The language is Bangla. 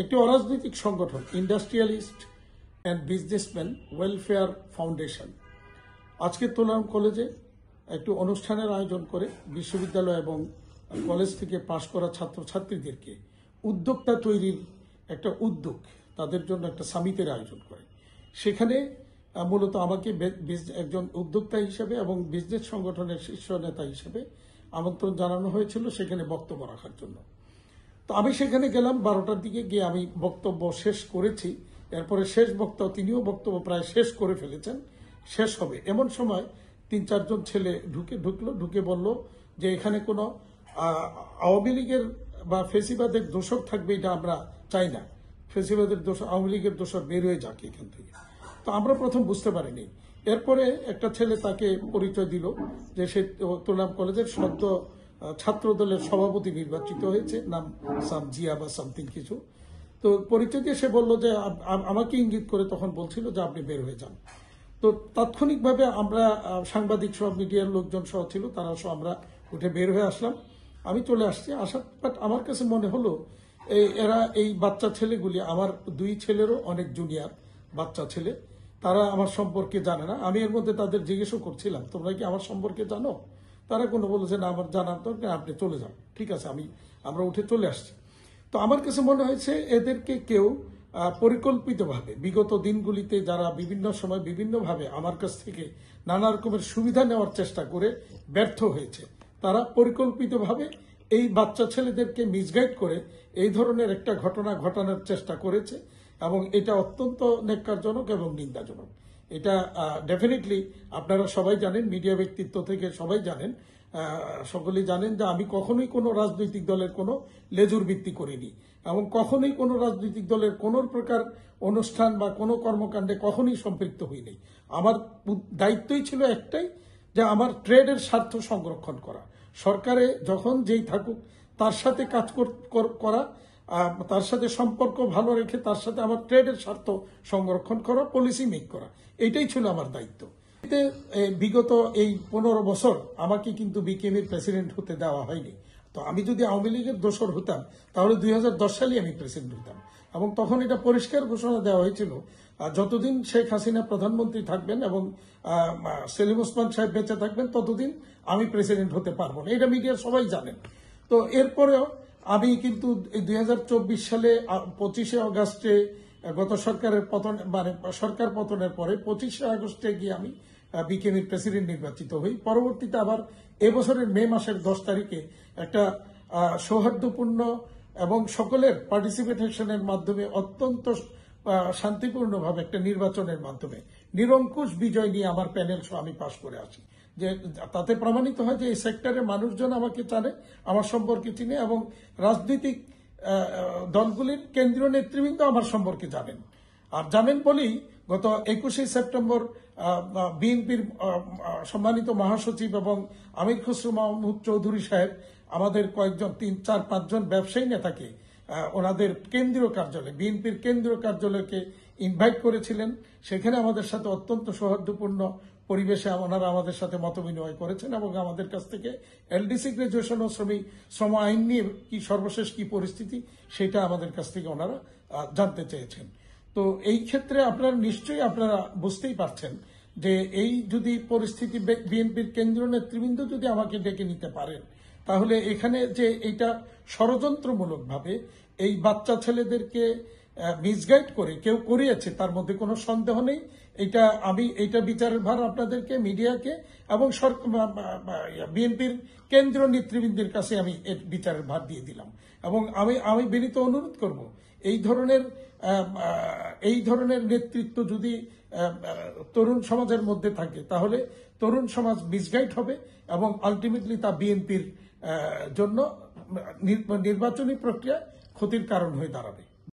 একটি অরাজনৈতিক সংগঠন industrialist and businessman welfare foundation আজকে তোলারাম কলেজে একটি অনুষ্ঠানের আয়োজন করে বিশ্ববিদ্যালয় এবং কলেজ থেকে পাশ করা ছাত্রছাত্রীদেরকে উদ্যোক্তা তৈরির একটা উদ্যোগ, তাদের জন্য একটা সামিটের আয়োজন করে। সেখানে মূলত আমাকে একজন উদ্যোক্তা হিসেবে এবং বিজনেস সংগঠনের শীর্ষ নেতা হিসেবে আমন্ত্রণ জানানো হয়েছিল সেখানে বক্তব্য রাখার জন্য। তো আমি সেখানে গেলাম 12টার দিকে, গিয়ে আমি বক্তব্য শেষ করেছি। এরপরে শেষ বক্তা, তিনিও বক্তব্য প্রায় শেষ করে ফেলেছেন, শেষ হবে এমন সময় 3-4 জন ছেলে ঢুকে বলল যে এখানে কোনো আওয়ামী লীগের বা ফেসিবাদের দোষক থাকবে, এটা আমরা চাই না। ফেসিবাদের দোষক, আওয়ামী লীগের দোষক বের হয়ে যাক এখান থেকে। তো আমরা প্রথম বুঝতে পারিনি। এরপরে একটা ছেলে তাকে পরিচয় দিল যে সে তোলারাম কলেজের সদ্য ছাত্র দলের সভাপতি নির্বাচিত হয়েছে, নাম জিয়া বা সামথিং কিছু। তো পরিচয় দিয়ে সে বলল যে আমাকে ইঙ্গিত করে তখন বলছিল যে আপনি বের হয়ে যান। তো তাৎক্ষণিকভাবে আমরা সাংবাদিক সহ মিডিয়ার লোকজন সহ ছিল, তারা সহ আমরা উঠে বের হয়ে আসলাম। আমি চলে আসছি, বাট আমার কাছে মনে হলো এরা এই বাচ্চা ছেলেগুলি, আমার 2 ছেলেরও অনেক জুনিয়র বাচ্চা ছেলে, তারা আমার সম্পর্কে জানে না। আমি এর মধ্যে তাদের জিজ্ঞেসও করছিলাম তোমরা কি আমার সম্পর্কে জানো? তারা কোনো বলেছে না, আমার জানার দরকার, আপনি চলে যান। ঠিক আছে, আমরা উঠে চলে আসছি। তো আমার কাছে মনে হয়েছে এদেরকে কেউ পরিকল্পিতভাবে বিগত দিনগুলিতে যারা বিভিন্ন সময় বিভিন্নভাবে আমার কাছ থেকে নানা রকমের সুবিধা নেওয়ার চেষ্টা করে ব্যর্থ হয়েছে, তারা পরিকল্পিতভাবে এই বাচ্চা ছেলেদেরকে মিসগাইড করে এই ধরনের একটা ঘটনা ঘটানোর চেষ্টা করেছে এবং এটা অত্যন্ত ন্যাক্কারজনক এবং নিন্দাজনক। এটা ডেফিনেটলি আপনারা সবাই জানেন, মিডিয়া ব্যক্তিত্ব থেকে সবাই জানেন, সকলেই জানেন যে আমি কখনোই কোনো রাজনৈতিক দলের কোনো লেজুর ভিত্তি করিনি এবং কখনোই কোনো রাজনৈতিক দলের কোনো প্রকার অনুষ্ঠান বা কোনো কর্মকাণ্ডে কখনোই সম্পৃক্ত হইনি। আমার দায়িত্বই ছিল একটাই, যে আমার ট্রেডের স্বার্থ সংরক্ষণ করা, সরকারে যখন যেই থাকুক তার সাথে কাজ করা, তার সাথে সম্পর্ক ভালো রেখে তার সাথে আমার ট্রেডের স্বার্থ সংরক্ষণ করা, পলিসি মেক করা, এটাই ছিল আমার দায়িত্ব। বিগত এই 15 বছর আমাকে কিন্তু বিকেএমএর প্রেসিডেন্ট হতে দেওয়া হয়নি। তো আমি যদি আওয়ামী লীগের দোসর হতাম তাহলে 2010 সালে আমি প্রেসিডেন্ট হতাম এবং তখন এটা পরিষ্কার ঘোষণা দেওয়া হয়েছিল, যতদিন শেখ হাসিনা প্রধানমন্ত্রী থাকবেন এবং সেলিম ওসমান সাহেব বেঁচে থাকবেন ততদিন আমি প্রেসিডেন্ট হতে পারবো না। এটা মিডিয়ার সবাই জানেন। তো এরপরেও আমি কিন্তু 2024 সালে 25শে আগস্টে গত সরকারের পতন, মানে সরকার পতনের পরে 25শে আগস্টে গিয়ে আমি বিকেএমএর প্রেসিডেন্ট নির্বাচিত হই। পরবর্তীতে আবার এবছরের মে মাসের 10 তারিখে একটা সৌহার্দ্যপূর্ণ এবং সকলের পার্টিসিপেশনের মাধ্যমে অত্যন্ত শান্তিপূর্ণভাবে একটা নির্বাচনের মাধ্যমে নিরঙ্কুশ বিজয় নিয়ে আমার প্যানেল সহ আমি পাশ করে আসি। যে তাতে প্রমাণিত হয় যে এই সেক্টরের মানুষজন আমাকে জানে, আমার সম্পর্কে চিনে এবং রাজনৈতিক দলগুলির কেন্দ্রীয় নেতৃবৃন্দ আমার সম্পর্কে জানেন। আর জানেন বলেই গত 21শে সেপ্টেম্বর বিএনপির সম্মানিত মহাসচিব এবং আমির খসরু মাহমুদ চৌধুরী সাহেব আমাদের কয়েকজন 3-4-5 জন ব্যবসায়ী নেতাকে ওনাদের কেন্দ্রীয় কার্যালয়, বিএনপির কেন্দ্রীয় কার্যালয়কে ইনভাইট করেছিলেন। সেখানে আমাদের সাথে অত্যন্ত সৌহার্দ্যপূর্ণ পরিবেশে ওনারা আমাদের সাথে মত বিনিময় করেছেন এবং আমাদের কাছ থেকে এলডিসি গ্রাজুয়েশন ও শ্রম আইন নিয়ে কি সর্বশেষ কি পরিস্থিতি সেটা আমাদের কাছ থেকে ওনারা জানতে চেয়েছেন। তো এই ক্ষেত্রে নিশ্চয়ই আপনারা বুঝতেই পারছেন যে এই যদি পরিস্থিতি বিএনপির কেন্দ্রীয় নেতৃবৃন্দ যদি আমাকে ডেকে নিতে পারেন, তাহলে এখানে যে এইটা ষড়যন্ত্রমূলকভাবে এই বাচ্চা ছেলেদেরকে মিসগাইড করে কেউ করিয়েছে তার মধ্যে কোনো সন্দেহ নেই। এইটা বিচারের ভার আপনাদেরকে, মিডিয়াকে এবং বিএনপির কেন্দ্রীয় নেতৃবৃন্দের কাছে আমি এর বিচারের ভার দিয়ে দিলাম এবং আমি বিনীত অনুরোধ করব এই ধরনের নেতৃত্ব যদি তরুণ সমাজের মধ্যে থাকে তাহলে তরুণ সমাজ মিসগাইড হবে এবং আলটিমেটলি তা বিএনপির জন্য নির্বাচনী প্রক্রিয়া ক্ষতির কারণ হয়ে দাঁড়াবে।